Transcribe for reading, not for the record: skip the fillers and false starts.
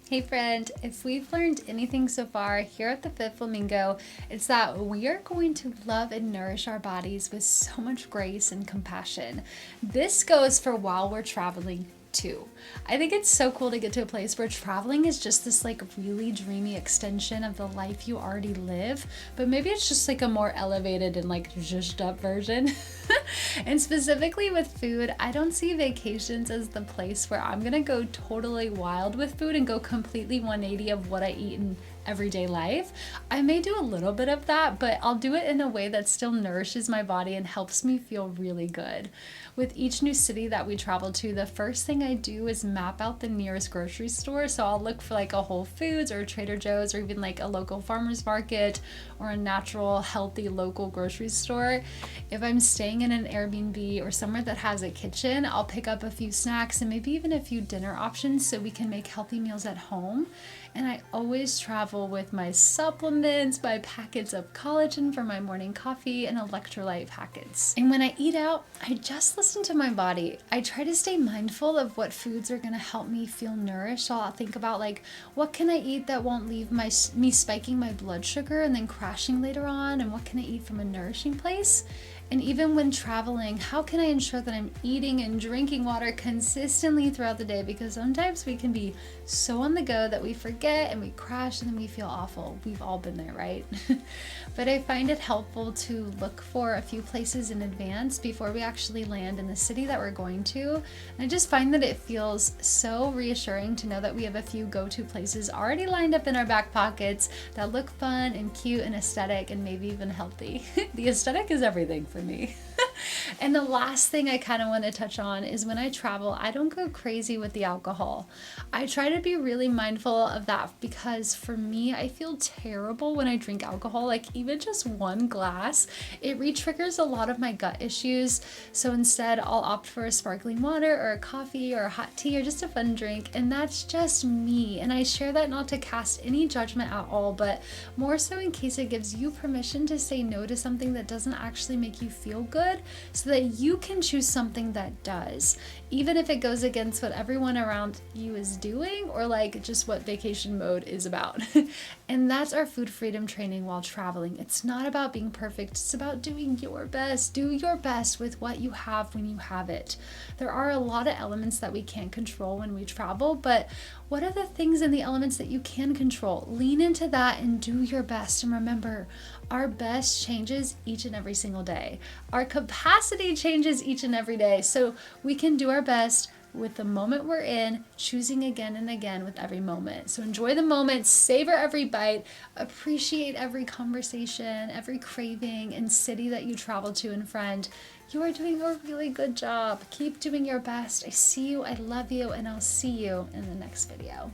Hey friend, if we've learned anything so far here at the Fit Flamingo, it's that we are going to love and nourish our bodies with so much grace and compassion. This goes for while we're traveling too. I think it's so cool to get to a place where traveling is just this like really dreamy extension of the life you already live, but maybe it's just like a more elevated and like zhuzhed up version. And specifically with food, I don't see vacations as the place where I'm gonna go totally wild with food and go completely 180 of what I eat in everyday life. I may do a little bit of that, but I'll do it in a way that still nourishes my body and helps me feel really good. With each new city that we travel to, the first thing I do is map out the nearest grocery store. So I'll look for like a Whole Foods or a Trader Joe's or even like a local farmer's market or a natural, healthy local grocery store. If I'm staying in an Airbnb or somewhere that has a kitchen, I'll pick up a few snacks and maybe even a few dinner options so we can make healthy meals at home. And I always travel with my supplements, my packets of collagen for my morning coffee, and electrolyte packets. And when I eat out, I just listen to my body. I try to stay mindful of what foods are gonna help me feel nourished. So I'll think about like, what can I eat that won't leave me spiking my blood sugar and then crashing later on? And what can I eat from a nourishing place? And even when traveling, how can I ensure that I'm eating and drinking water consistently throughout the day? Because sometimes we can be so on the go that we forget and we crash and then we feel awful. We've all been there, right? But I find it helpful to look for a few places in advance before we actually land in the city that we're going to. And I just find that it feels so reassuring to know that we have a few go-to places already lined up in our back pockets that look fun and cute and aesthetic and maybe even healthy. The aesthetic is everything for me. And the last thing I kind of want to touch on is when I travel, I don't go crazy with the alcohol. I try to be really mindful of that because for me, I feel terrible when I drink alcohol. Like even just one glass, it re-triggers a lot of my gut issues. So instead, I'll opt for a sparkling water or a coffee or a hot tea or just a fun drink. And that's just me. And I share that not to cast any judgment at all, but more so in case it gives you permission to say no to something that doesn't actually make you feel good, so that you can choose something that does, even if it goes against what everyone around you is doing or like just what vacation mode is about. And that's our food freedom training while traveling. It's not about being perfect, it's about doing your best. Do your best with what you have when you have it. There are a lot of elements that we can't control when we travel, but what are the things and the elements that you can control? Lean into that and do your best. And remember, our best changes each and every single day. Our capacity changes each and every day. So we can do our best with the moment we're in, choosing again and again with every moment. So enjoy the moment, savor every bite, appreciate every conversation, every craving and city that you travel to. And friend, you are doing a really good job. Keep doing your best. I see you, I love you, and I'll see you in the next video.